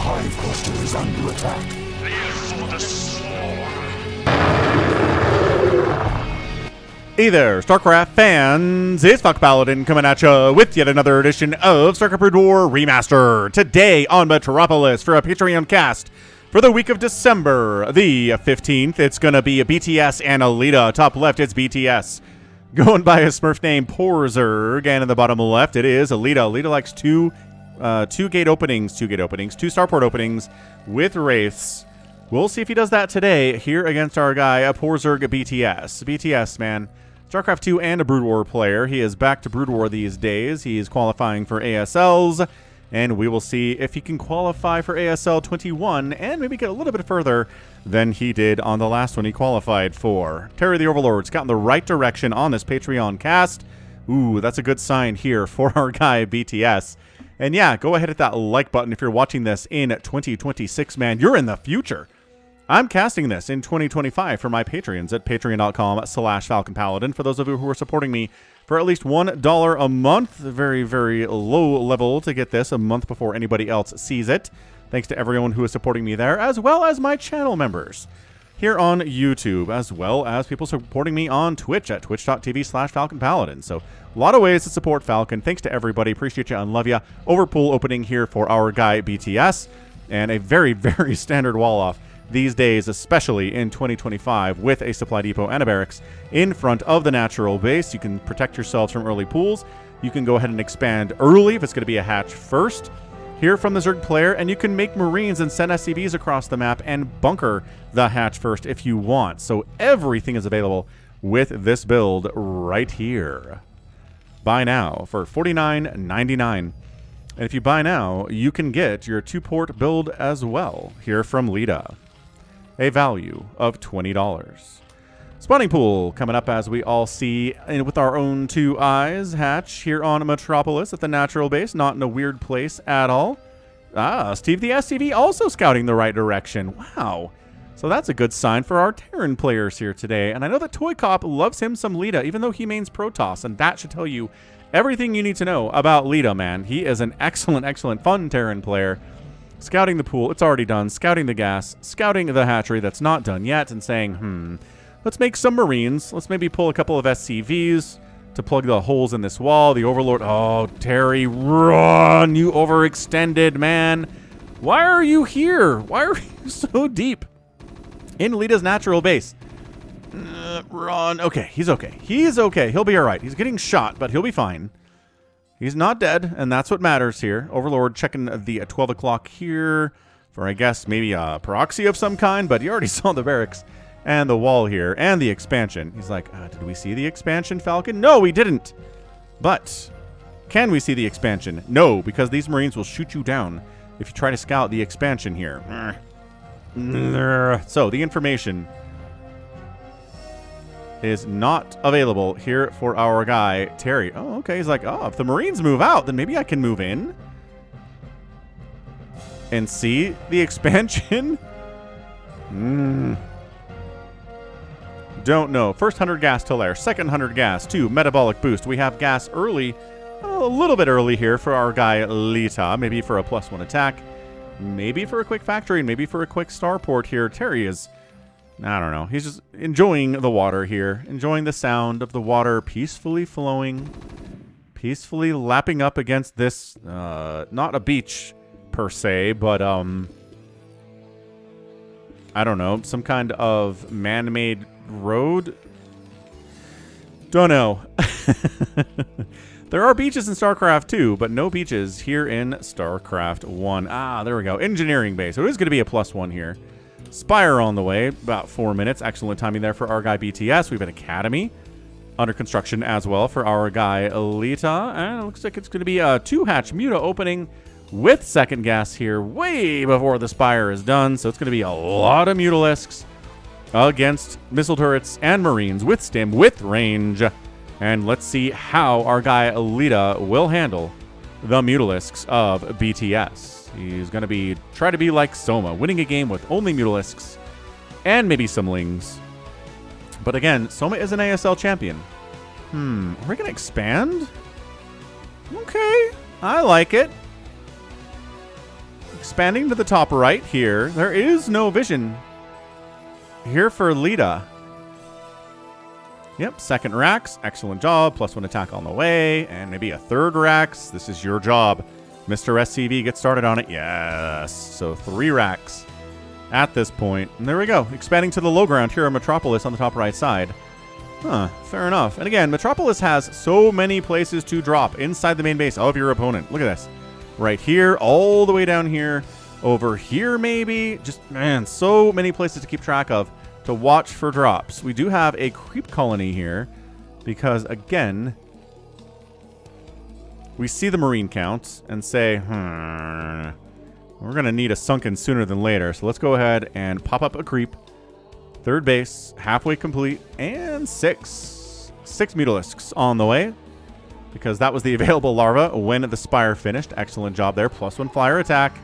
hive cluster is under attack. For the swarm. Hey there, StarCraft fans! It's Falcon Paladin coming at you with yet another edition of StarCraft Brood War Remaster. Today on Metropolis for a Patreon cast for the week of December the 15th. It's going to be a BTS and a Leta. Top left, it's BTS. Going by a Smurf named Porzerg, and in the bottom left, it is a Leta. Leta likes two starport openings with Wraiths. We'll see if he does that today here against our guy, Porzerg BTS. BTS, man. StarCraft 2 and a Brood War player. He is back to Brood War these days. He is qualifying for ASLs, and we will see if he can qualify for ASL 21 and maybe get a little bit further than he did on the last one he qualified for. Terry the Overlord's gotten the right direction on this Patreon cast. Ooh, that's a good sign here for our guy, BTS. And yeah, go ahead and hit that like button if you're watching this in 2026, man. You're in the future. I'm casting this in 2025 for my Patreons at patreon.com/FalconPaladin. For those of you who are supporting me for at least $1 a month, very, very low level to get this a month before anybody else sees it. Thanks to everyone who is supporting me there, as well as my channel members here on YouTube, as well as people supporting me on Twitch at twitch.tv/FalconPaladin. So a lot of ways to support Falcon. Thanks to everybody. Appreciate you and love you. Overpool opening here for our guy BTS, and a very, very standard wall off these days, especially in 2025, with a supply depot and a barracks in front of the natural base. You can protect yourselves from early pools. You can go ahead and expand early if it's going to be a hatch first here from the Zerg player, and you can make Marines and send SCVs across the map and bunker the hatch first if you want. So everything is available with this build right here. Buy now for $49.99. And if you buy now, you can get your 2-port build as well here from Leta. A value of $20. Spawning pool coming up as we all see with our own 2 eyes. Hatch here on Metropolis at the natural base. Not in a weird place at all. Ah, Steve the SCV also scouting the right direction. Wow. So that's a good sign for our Terran players here today. And I know that Toy Cop loves him some Leta, even though he mains Protoss. And that should tell you everything you need to know about Leta, man. He is an excellent, excellent fun Terran player. Scouting the pool, it's already done. Scouting the gas, scouting the hatchery that's not done yet, and saying, let's make some Marines. Let's maybe pull a couple of SCVs to plug the holes in this wall. The Overlord, oh, Terry, run! You overextended, man. Why are you here? Why are you so deep in Leta's natural base? Run. Okay, he's okay. He's okay. He'll be all right. He's getting shot, but he'll be fine. He's not dead, and that's what matters here. Overlord checking the 12 o'clock here for, I guess, maybe a proxy of some kind, but he already saw the barracks and the wall here and the expansion. He's like, did we see the expansion, Falcon? No, we didn't. But can we see the expansion? No, because these Marines will shoot you down if you try to scout the expansion here. So the information is not available here for our guy, Terry. Oh, okay. He's like, oh, if the Marines move out, then maybe I can move in and see the expansion. Don't know. First 100 gas till there. Second 100 gas. 2, metabolic boost. We have gas early, a little bit early here for our guy, Leta. Maybe for a +1 attack. Maybe for a quick factory, and maybe for a quick starport here. Terry is, I don't know. He's just enjoying the water here. Enjoying the sound of the water peacefully flowing. Peacefully lapping up against this, not a beach per se, but, I don't know. Some kind of man-made road? Don't know. There are beaches in StarCraft 2, but no beaches here in StarCraft 1. Ah, there we go. Engineering base. So it is going to be a +1 here. Spire on the way, about 4 minutes. Excellent timing there for our guy BTS. We have an academy under construction as well for our guy Leta. And it looks like it's going to be a 2-hatch Muta opening with second gas here way before the Spire is done. So it's going to be a lot of Mutalisks against missile turrets and Marines with stim, with range. And let's see how our guy Leta will handle the Mutalisks of BTS. He's going to try to be like Soma, winning a game with only Mutalisks and maybe some Lings. But again, Soma is an ASL champion. Are we going to expand? Okay, I like it. Expanding to the top right here. There is no vision here for Leta. Yep, second Rax. Excellent job. +1 attack on the way. And maybe a third Rax. This is your job. Mr. SCV, get started on it. Yes. So 3 Rax at this point. And there we go. Expanding to the low ground here in Metropolis on the top right side. Huh, fair enough. And again, Metropolis has so many places to drop inside the main base of your opponent. Look at this. Right here, all the way down here, over here maybe. Just, man, so many places to keep track of to watch for drops. We do have a creep colony here because, again, we see the marine count and say, we're going to need a sunken sooner than later. So let's go ahead and pop up a creep. Third base, halfway complete, and 6 Mutalisks on the way, because that was the available larva when the Spire finished. Excellent job there. +1 flyer attack.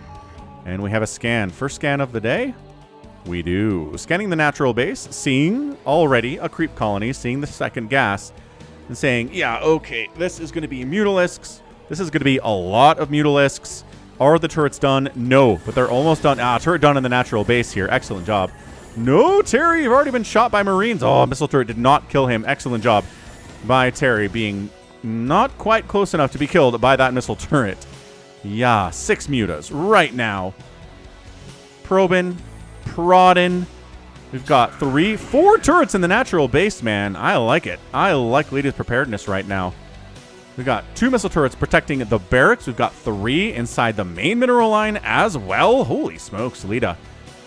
And we have a scan. First scan of the day. We do. Scanning the natural base, seeing already a creep colony, seeing the second gas, and saying, yeah, okay, this is going to be Mutalisks. This is going to be a lot of Mutalisks. Are the turrets done? No, but they're almost done. Turret done in the natural base here. Excellent job. No, Terry, you've already been shot by Marines. Oh, missile turret did not kill him. Excellent job by Terry, being not quite close enough to be killed by that missile turret. Yeah, 6 mutas right now. Probing, prodding. We've got 4 turrets in the natural base, man. I like it. I like Leta's preparedness right now. We've got 2 missile turrets protecting the barracks. We've got 3 inside the main mineral line as well. Holy smokes, Leta.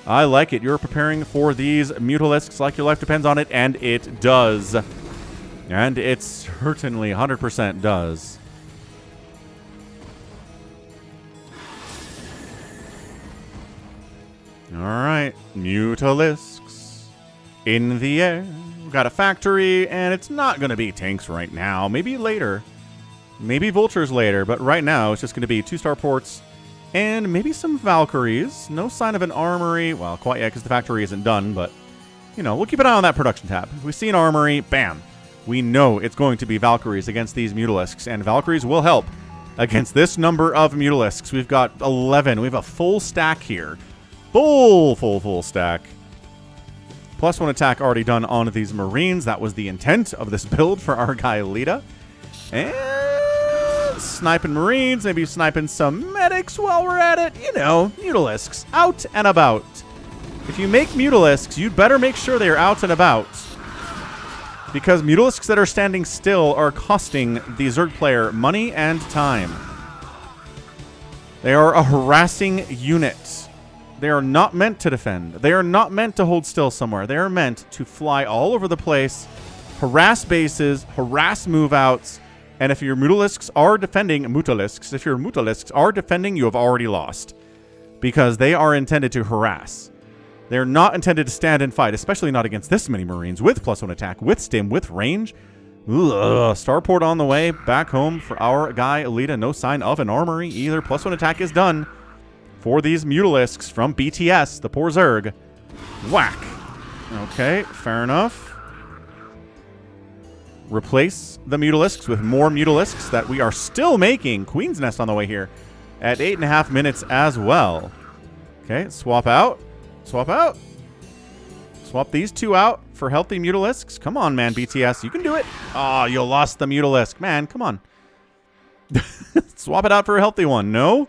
I like it. You're preparing for these Mutalisks like your life depends on it, and it does. And it certainly 100% does. All right, Mutalisks in the air. We've got a factory, and it's not going to be tanks right now. Maybe later. Maybe vultures later, but right now it's just going to be 2 starports and maybe some Valkyries. No sign of an armory. Well, quite yet because the factory isn't done, but, you know, we'll keep an eye on that production tab. If we see an armory, bam. We know it's going to be Valkyries against these Mutalisks, and Valkyries will help against this number of Mutalisks. We've got 11. We have a full stack here. Full stack. +1 attack already done on these Marines. That was the intent of this build for our guy Leta. And sniping Marines, maybe sniping some medics while we're at it. You know, Mutalisks out and about. If you make Mutalisks, you'd better make sure they are out and about, because Mutalisks that are standing still are costing the Zerg player money and time. They are a harassing unit. They are not meant to defend. They are not meant to hold still somewhere. They are meant to fly all over the place, harass bases, harass move-outs, and if your Mutalisks are defending, you have already lost, because they are intended to harass. They're not intended to stand and fight, especially not against this many Marines with +1 attack, with stim, with range. Ugh. Starport on the way, back home for our guy Leta. No sign of an armory either. +1 attack is done for these Mutalisks from BTS, the poor Zerg. Whack. Okay, fair enough. Replace the Mutalisks with more Mutalisks that we are still making. Queen's Nest on the way here at 8.5 minutes as well. Okay, swap out. Swap out. Swap these 2 out for healthy Mutalisks. Come on, man, BTS. You can do it. Oh, you lost the Mutalisk. Man, come on. Swap it out for a healthy one. No?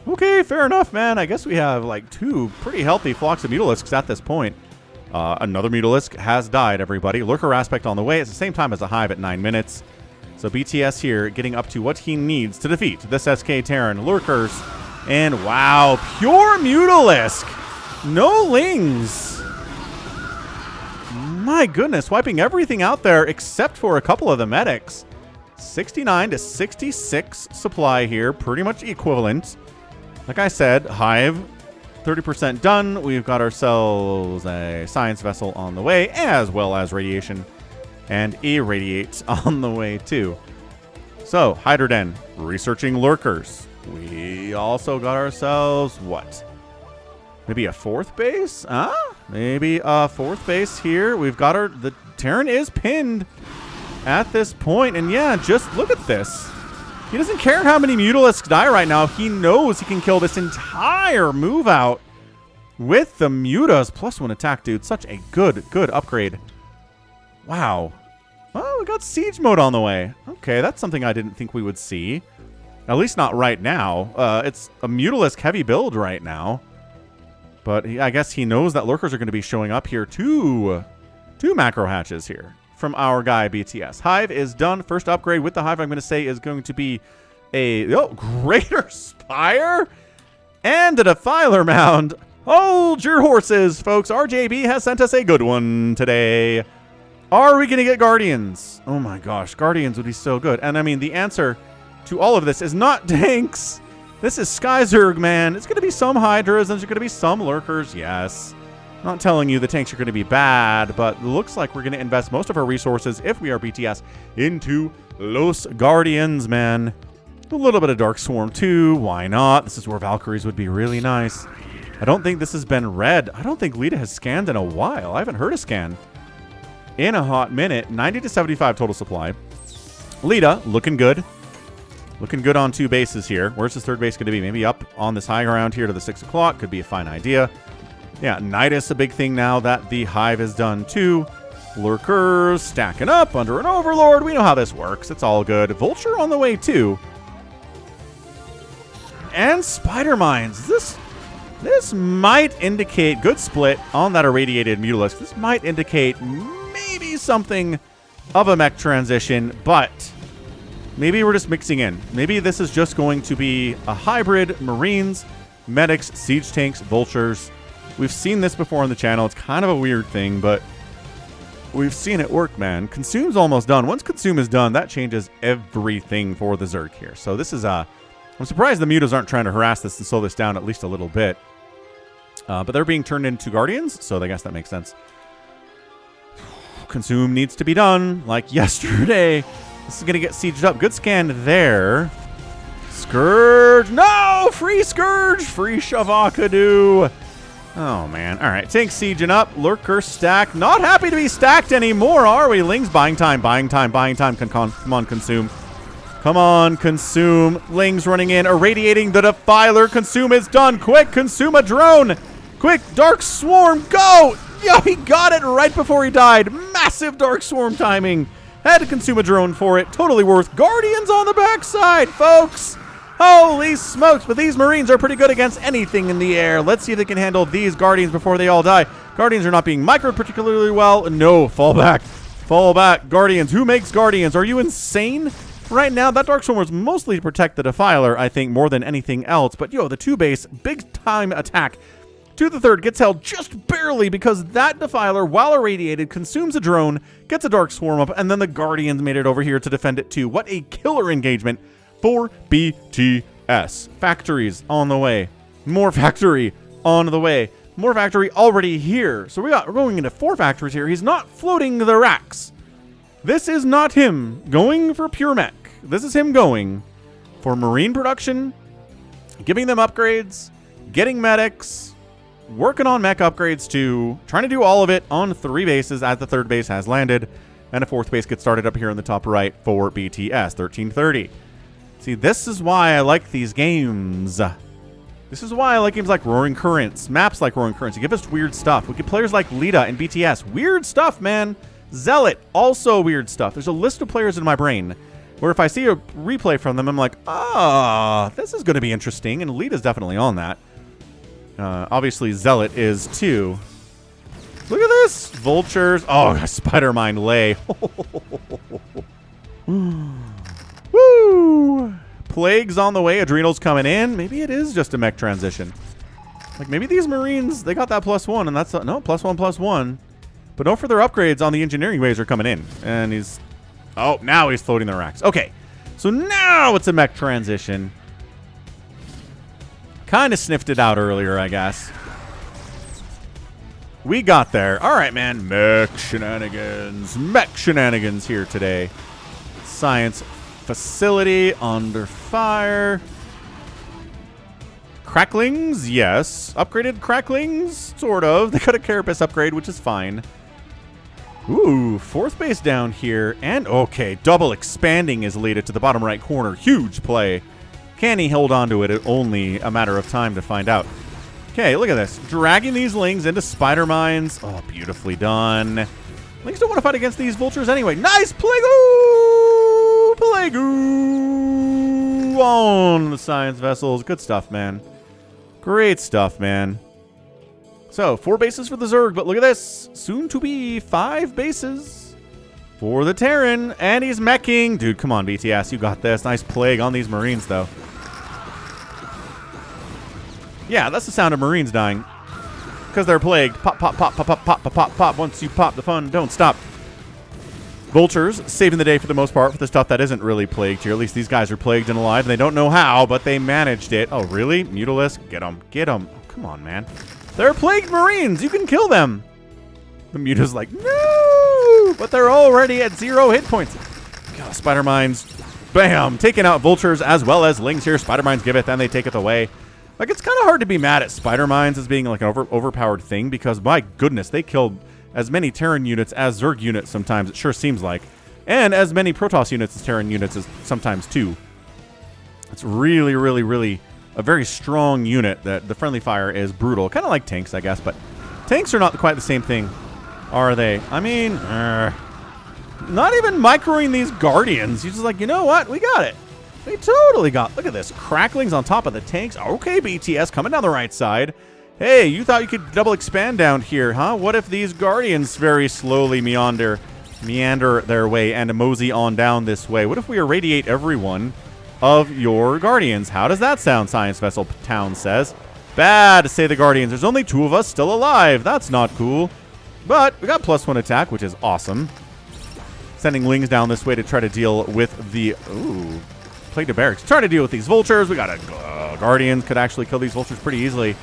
Okay, fair enough, man. I guess we have like 2 pretty healthy flocks of Mutalisks at this point. Another Mutalisk has died, everybody. Lurker aspect on the way. It's the same time as a hive at 9 minutes. So BTS here getting up to what he needs to defeat this SK Terran. Lurkers. And wow, pure Mutalisk. No Lings. My goodness, wiping everything out there except for a couple of the medics. 69 to 66 supply here. Pretty much equivalent. Like I said, hive 30% done. We've got ourselves a science vessel on the way, as well as radiation and irradiate on the way too. So, Hydroden, researching lurkers. We also got ourselves, what? Maybe a 4th base? Huh? Maybe a 4th base here. We've got the Terran is pinned at this point. And yeah, just look at this. He doesn't care how many Mutalisks die right now. He knows he can kill this entire move out with the Mutas. +1 attack, dude. Such a good upgrade. Wow. Oh, we got Siege Mode on the way. Okay, that's something I didn't think we would see. At least not right now. It's a Mutalisk heavy build right now. But I guess he knows that Lurkers are going to be showing up here. Two macro hatches here from our guy BTS. Hive is done. First upgrade with the Hive, I'm going to say, is going to be a Greater Spire and a Defiler Mound. Hold your horses, folks. RJB has sent us a good one today. Are we going to get Guardians? Oh my gosh, Guardians would be so good. And I mean, the answer to all of this is not tanks. This is Skyzerg, man. It's going to be some Hydras, and there's going to be some Lurkers, yes. Not telling you the tanks are going to be bad, but it looks like we're going to invest most of our resources, if we are BTS, into Los Guardians, man. A little bit of Dark Swarm, too. Why not? This is where Valkyries would be really nice. I don't think this has been read. I don't think Leta has scanned in a while. I haven't heard a scan in a hot minute. 90 to 75 total supply. Leta, looking good. Looking good on 2 bases here. Where's this 3rd base going to be? Maybe up on this high ground here to the 6 o'clock. Could be a fine idea. Yeah, Nidus, a big thing now that the Hive is done too. Lurkers stacking up under an Overlord. We know how this works. It's all good. Vulture on the way too. And Spider Mines. This might indicate good split on that irradiated Mutalisk. This might indicate maybe something of a mech transition, but maybe we're just mixing in. Maybe this is just going to be a hybrid Marines, Medics, Siege Tanks, Vultures. We've seen this before on the channel. It's kind of a weird thing, but we've seen it work, man. Consume's almost done. Once Consume is done, that changes everything for the Zerg here. So this is I'm surprised the Mutas aren't trying to harass this and slow this down at least a little bit. But they're being turned into Guardians, so I guess that makes sense. Consume needs to be done like yesterday. This is going to get sieged up. Good scan there. Scourge. No! Free Scourge! Free Shavakadu. Oh, man. All right. Tank sieging up. Lurker stack. Not happy to be stacked anymore, are we? Lings buying time. Buying time. Buying time. Come on, Consume. Come on, Consume. Lings running in. Irradiating the Defiler. Consume is done. Quick. Consume a drone. Quick. Dark Swarm. Go! Yo, he got it right before he died. Massive Dark Swarm timing. Had to consume a drone for it. Totally worth. Guardians on the backside, folks. Holy smokes, but these Marines are pretty good against anything in the air. Let's see if they can handle these Guardians before they all die. Guardians are not being microed particularly well. No, fall back. Fall back. Guardians. Who makes Guardians? Are you insane? Right now, that Dark Swarm was mostly to protect the Defiler, I think, more than anything else. But, yo, the 2-base, big-time attack to the 3rd gets held just barely because that Defiler, while irradiated, consumes a drone, gets a Dark Swarm up, and then the Guardians made it over here to defend it too. What a killer engagement for BTS. Factories on the way. More factory on the way. More factory already here. So we're going into 4 factories here. He's not floating the racks. This is not him going for pure mech. This is him going for Marine production, giving them upgrades, getting medics, working on mech upgrades too, trying to do all of it on 3 bases as the 3rd base has landed, and a 4th base gets started up here in the top right for BTS, 1330. See, this is why I like these games. This is why I like games like Roaring Currents, maps like Roaring Currents. You give us weird stuff. We get players like Leta and BTS. Weird stuff, man. Zealot, also weird stuff. There's a list of players in my brain where if I see a replay from them, I'm like, this is going to be interesting, and Leta's definitely on that. Obviously, Zealot is too. Look at this. Vultures. Oh, Spider Mind Lay. Woo! Plagues on the way. Adrenals coming in. Maybe it is just a mech transition. Like, maybe these Marines, they got that +1, and that's... no, +1/+1. But no further upgrades on the engineering waves are coming in. And he's... oh, now he's floating the racks. Okay. So now it's a mech transition. Kind of sniffed it out earlier, I guess. We got there. All right, man. Mech shenanigans. Mech shenanigans here today. Science facility under fire. Cracklings, yes. Upgraded cracklings, sort of. They got a Carapace upgrade, which is fine. Ooh, fourth base down here. And, okay, double expanding is Leta to the bottom right corner. Huge play. Can he hold on to it? It's only a matter of time to find out. Okay, look at this. Dragging these Lings into Spider Mines. Oh, beautifully done. Lings don't want to fight against these vultures anyway. Nice Playgoo! Playgoo on the science vessels. Good stuff, man. Great stuff, man. So, 4 bases for the Zerg, but look at this. Soon to be 5 bases for the Terran. And he's meching. Dude, come on, BTS. You got this. Nice plague on these Marines, though. Yeah, that's the sound of Marines dying. Because they're plagued. Pop, pop, pop, pop, pop, pop, pop, pop, pop. Once you pop, the fun don't stop. Vultures saving the day for the most part for the stuff that isn't really plagued here. At least these guys are plagued and alive, and they don't know how, but they managed it. Oh, really? Mutalisk? Get them. Get them. Oh, come on, man. They're plagued Marines. You can kill them. The Muta's like, no! But they're already at 0 hit points. God, Spider Mines. Bam! Taking out Vultures as well as Lings here. Spider Mines give it, then they take it away. Like, it's kind of hard to be mad at Spider Mines as being like an overpowered thing because, my goodness, they killed as many Terran units as Zerg units sometimes, it sure seems like. And as many Protoss units as Terran units as sometimes too. It's really, really, really a very strong unit that the friendly fire is brutal. Kind of like tanks, I guess, but tanks are not quite the same thing, are they? I mean, not even microing these Guardians. He's just like, you know what? We got it. We totally got. Look at this. Cracklings on top of the tanks. Okay, BTS coming down the right side. Hey, you thought you could double expand down here, huh? What if these Guardians very slowly meander their way and mosey on down this way? What if we irradiate everyone of your Guardians? How does that sound, Science Vessel Town says. Bad, say the Guardians. There's only 2 of us still alive. That's not cool. But we got +1 attack, which is awesome. Sending Lings down this way to try to deal with the... Ooh. Plague to Barracks. Trying to deal with these Vultures. We got a Guardians. Could actually kill these Vultures pretty easily.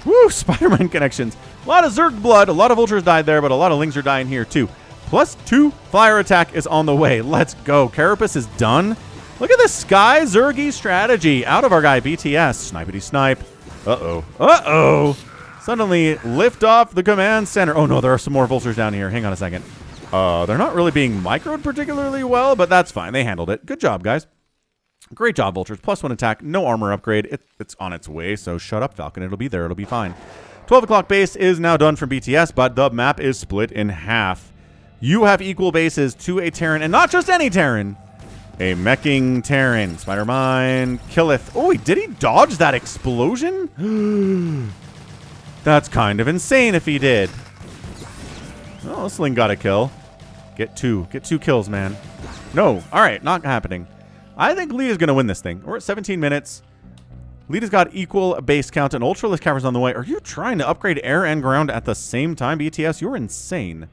Woo! Spider-Man connections. A lot of Zerg blood. A lot of Vultures died there, but a lot of Lings are dying here too. +2 flyer attack is on the way. Let's go. Carapace is done. Look at this Sky Zergy strategy. Out of our guy, BTS. Snipety snipe. Uh-oh. Uh-oh. Suddenly lift off the command center. Oh, no, there are some more Vultures down here. Hang on a second. They're not really being microed particularly well, but that's fine. They handled it. Good job, guys. Great job, Vultures. +1 attack. No armor upgrade. It's on its way, so shut up, Falcon. It'll be there. It'll be fine. 12 o'clock base is now done from BTS, but the map is split in half. You have equal bases to a Terran, and not just any Terran. A meching Terran. Spider-Mine killeth. Oh, did he dodge that explosion? That's kind of insane if he did. Oh, this Ling got a kill. Get 2. Get 2 kills, man. No. All right, not happening. I think Leta's going to win this thing. We're at 17 minutes. Leta's got equal base count and Ultralisk caverns on the way. Are you trying to upgrade air and ground at the same time, BTS? You're insane.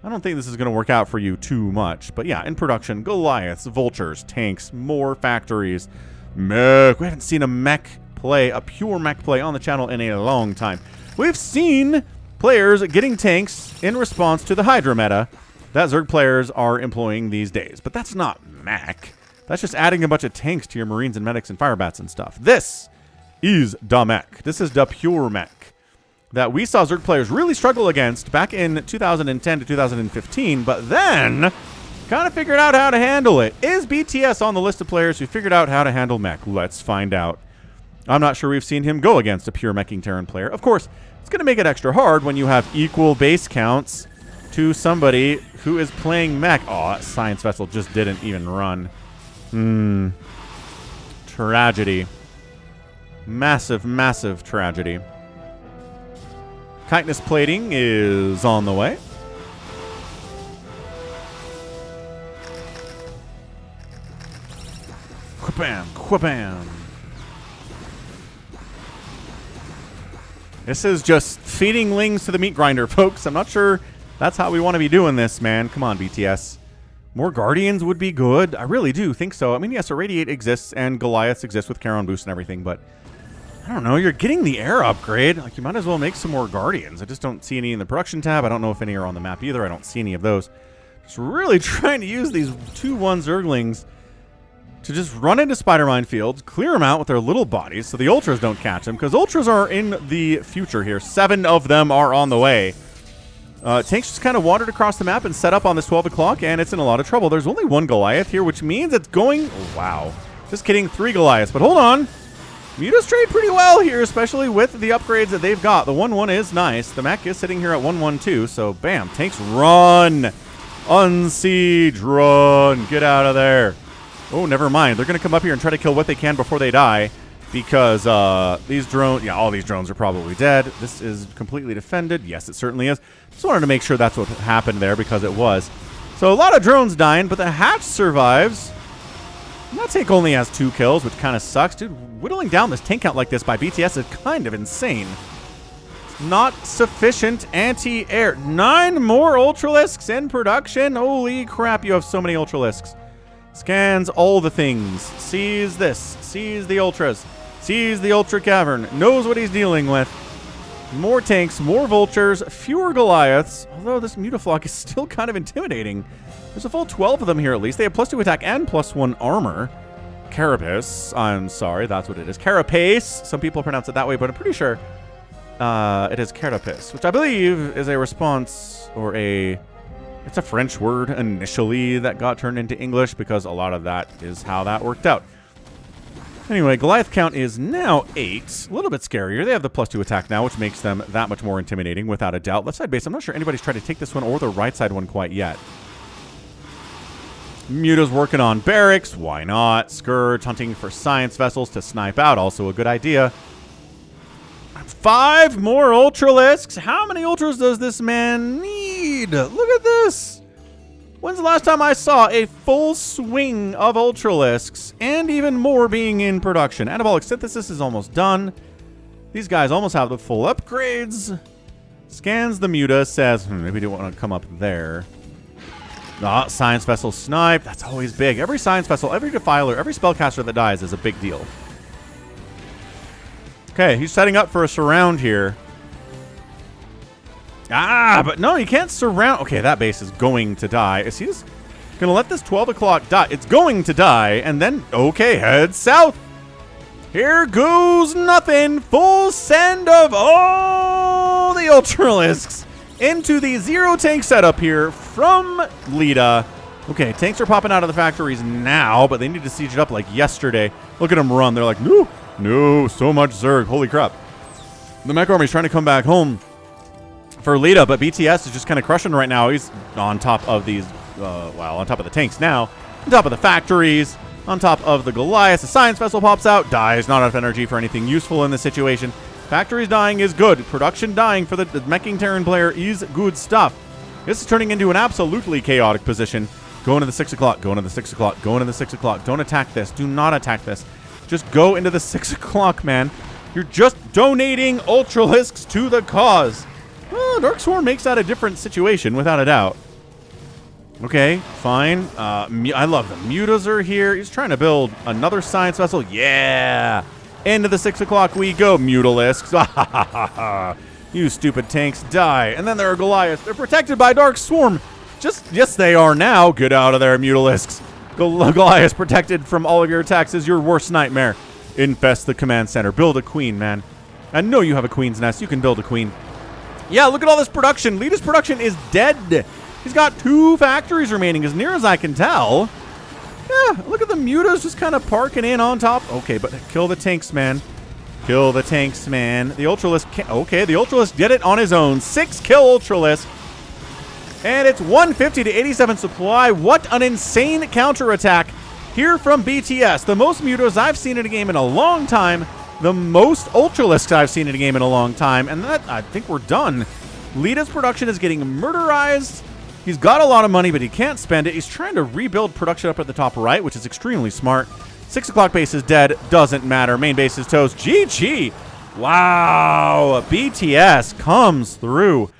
I don't think this is going to work out for you too much. But yeah, in production, Goliaths, Vultures, tanks, more factories, mech. We haven't seen a mech play, a pure mech play on the channel in a long time. We've seen players getting tanks in response to the Hydra meta that Zerg players are employing these days. But that's not mech. That's just adding a bunch of tanks to your Marines and Medics and Firebats and stuff. This is da mech. This is da pure mech that we saw Zerg players really struggle against back in 2010 to 2015, but then kind of figured out how to handle it. Is BTS on the list of players who figured out how to handle mech? Let's find out. I'm not sure we've seen him go against a pure meching Terran player. Of course, it's going to make it extra hard when you have equal base counts to somebody who is playing mech. Oh, that Science Vessel just didn't even run. Tragedy. Massive, massive tragedy. Chitinous plating is on the way. Quabam, quabam. This is just feeding Lings to the meat grinder, folks. I'm not sure that's how we want to be doing this, man. Come on, BTS. More Guardians would be good. I really do think so. I mean, yes, Irradiate exists and Goliaths exist with Charon Boost and everything, but I don't know. You're getting the air upgrade. Like, you might as well make some more Guardians. I just don't see any in the production tab. I don't know if any are on the map either. I don't see any of those. Just really trying to use these 2-1 Zerglings to just run into Spider-Mine fields, clear them out with their little bodies so the Ultras don't catch them, because Ultras are in the future here. 7 of them are on the way. Tanks just kind of wandered across the map and set up on this 12 o'clock, and it's in a lot of trouble. There's only one Goliath here, which means it's going... Oh, wow. Just kidding, 3 Goliaths. But hold on. Mutas trade pretty well here, especially with the upgrades that they've got. The 1-1 is nice. The mech is sitting here at 1-1-2, so bam. Tanks run. Unsiege, run. Get out of there. Oh, never mind. They're going to come up here and try to kill what they can before they die. Because these drones, yeah, all these drones are probably dead. This is completely defended. Yes, it certainly is. Just wanted to make sure that's what happened there because it was. So a lot of drones dying, but the hatch survives. And that tank only has 2 kills, which kind of sucks. Dude, whittling down this tank count like this by BTS is kind of insane. Not sufficient anti-air. 9 more Ultralisks in production. Holy crap, you have so many Ultralisks. Scans all the things. Sees this. Sees the Ultras. Sees the Ultra Cavern. Knows what he's dealing with. More tanks, more vultures, fewer Goliaths. Although this Mutaflock is still kind of intimidating. There's a full 12 of them here at least. They have +2 attack and +1 armor. Carapace. I'm sorry, that's what it is. Carapace. Some people pronounce it that way, but I'm pretty sure it is Carapace, which I believe is a response or a... It's a French word initially that got turned into English because a lot of that is how that worked out. Anyway, Goliath count is now 8. A little bit scarier. They have the +2 attack now, which makes them that much more intimidating, without a doubt. Left side base, I'm not sure anybody's tried to take this one or the right side one quite yet. Muta's working on barracks. Why not? Scourge hunting for science vessels to snipe out. Also a good idea. 5 more Ultralisks. How many Ultras does this man need? Look at this. When's the last time I saw a full swing of Ultralisks and even more being in production? Anabolic synthesis is almost done. These guys almost have the full upgrades. Scans the Muta, says, maybe we don't want to come up there. Science vessel snipe. That's always big. Every science vessel, every defiler, every spellcaster that dies is a big deal. Okay, he's setting up for a surround here. But no, you can't surround. Okay, that base is going to die. Is he just going to let this 12 o'clock die? It's going to die, and then, okay, head south. Here goes nothing. Full send of all the Ultralisks into the 0 tank setup here from Leta. Okay, tanks are popping out of the factories now, but they need to siege it up like yesterday. Look at them run. They're like, no, so much Zerg. Holy crap. The mech army's trying to come back home for Leta, but BTS is just kind of crushing right now. He's on top of these, on top of the tanks now, on top of the factories, on top of the Goliath. The science vessel pops out, dies, not enough energy for anything useful in this situation. Factories dying is good. Production dying for the meching Terran player is good stuff. This is turning into an absolutely chaotic position. Go into the 6 o'clock, go into the 6 o'clock, go into the 6 o'clock. Don't attack this. Do not attack this. Just go into the 6 o'clock, man. You're just donating Ultralisks to the cause. Dark Swarm makes that a different situation, without a doubt. Okay, fine. I love them. Mutas are here. He's trying to build another science vessel. Yeah! Into the 6 o'clock we go, Mutalisks. You stupid tanks, die. And then there are Goliaths. They're protected by Dark Swarm. Yes, they are now. Get out of there, Mutalisks. Goliath protected from all of your attacks is your worst nightmare. Infest the command center. Build a queen, man. I know you have a queen's nest. You can build a queen. Yeah, look at all this production. Leta's production is dead. He's got 2 factories remaining, as near as I can tell. Yeah, look at the Mutas just kind of parking in on top. Okay, but kill the tanks, man. Kill the tanks, man. The Ultralisk can't. Okay, the Ultralisk did it on his own. 6 kill Ultralisk. And it's 150 to 87 supply. What an insane counterattack here from BTS. The most Mutas I've seen in a game in a long time. The most Ultralisks I've seen in a game in a long time. And that, I think we're done. Leta's production is getting murderized. He's got a lot of money, but he can't spend it. He's trying to rebuild production up at the top right, which is extremely smart. 6 o'clock base is dead. Doesn't matter. Main base is toast. GG. Wow. BTS comes through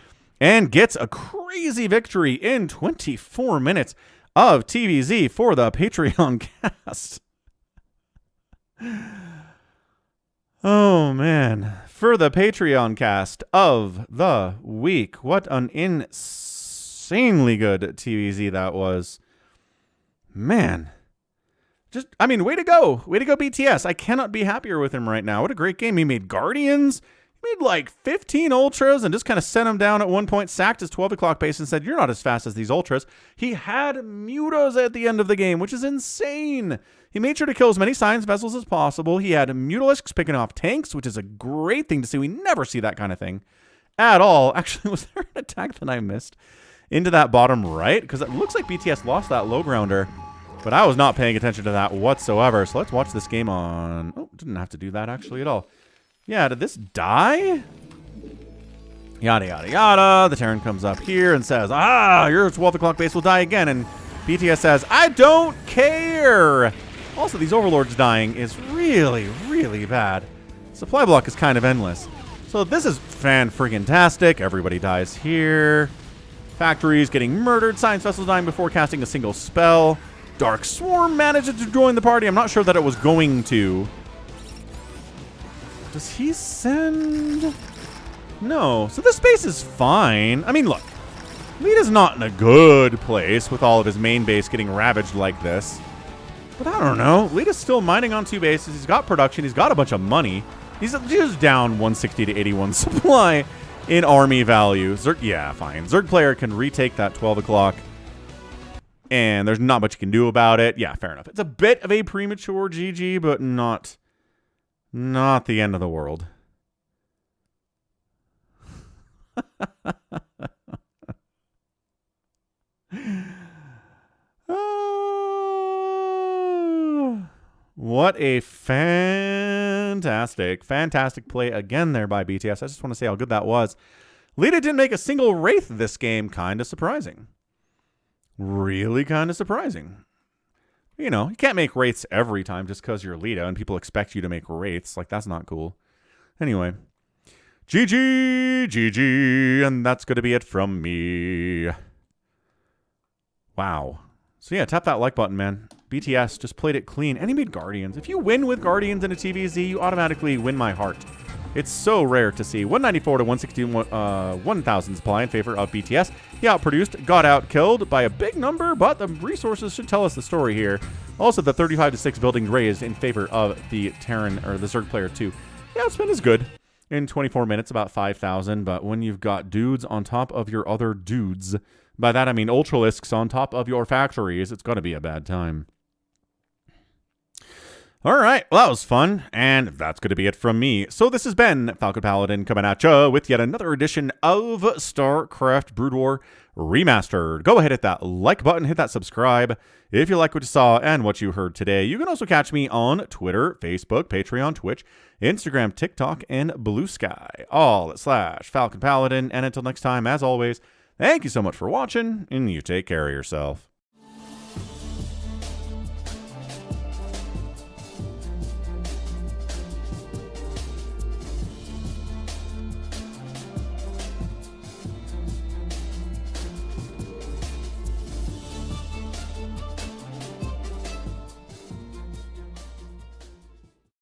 and gets a crazy victory in 24 minutes of TVZ for the Patreon cast. Oh, man. For the Patreon cast of the week. What an insanely good TVZ that was. Man. Way to go. Way to go, BTS. I cannot be happier with him right now. What a great game. He made Guardians. He made like 15 ultras and just kind of sent them down at one point, sacked his 12 o'clock base and said, you're not as fast as these ultras. He had mutas at the end of the game, which is insane. He made sure to kill as many science vessels as possible. He had mutalisks picking off tanks, which is a great thing to see. We never see that kind of thing at all. Actually, was there an attack that I missed into that bottom right? Because it looks like BTS lost that low grounder, but I was not paying attention to that whatsoever. So let's watch this game on... Oh, didn't have to do that actually at all. Yeah, did this die? Yada, yada, yada. The Terran comes up here and says, your 12 o'clock base will die again. And BTS says, I don't care. Also, these overlords dying is really, really bad. Supply block is kind of endless. So this is fan-freaking-tastic. Everybody dies here. Factories getting murdered. Science vessels dying before casting a single spell. Dark Swarm manages to join the party. I'm not sure that it was going to. Does he send... No. So this base is fine. I mean, look. Leta's not in a good place with all of his main base getting ravaged like this. But I don't know. Leta's still mining on 2 bases. He's got production. He's got a bunch of money. He's just down 160 to 81 supply in army value. Zerg, yeah, fine. Zerg player can retake that 12 o'clock. And there's not much you can do about it. Yeah, fair enough. It's a bit of a premature GG, but not the end of the world. What a fantastic play again there by BTS. I just want to say how good that was. Leta didn't make a single Wraith this game. Kind of surprising. Really kind of surprising. You know, you can't make Wraiths every time just because you're Leta and people expect you to make Wraiths. Like, that's not cool. Anyway. GG, and that's going to be it from me. Wow. So yeah, tap that like button, man. BTS just played it clean, and he made Guardians. If you win with Guardians in a TVZ, you automatically win my heart. It's so rare to see. 194 to 161, 1,000 supply in favor of BTS. He outproduced, got out, killed by a big number, but the resources should tell us the story here. Also, the 35 to 6 building raised in favor of the Terran, or the Zerg player 2. The outspend is good. In 24 minutes, about 5,000, but when you've got dudes on top of your other dudes, by that I mean Ultralisks on top of your factories, it's going to be a bad time. All right, well, that was fun, and that's going to be it from me. So this has been Falcon Paladin coming at ya with yet another edition of StarCraft Brood War Remastered. Go ahead, hit that like button, hit that subscribe if you like what you saw and what you heard today. You can also catch me on Twitter, Facebook, Patreon, Twitch, Instagram, TikTok, and Blue Sky, all at /Falcon Paladin. And until next time, as always, thank you so much for watching, and you take care of yourself.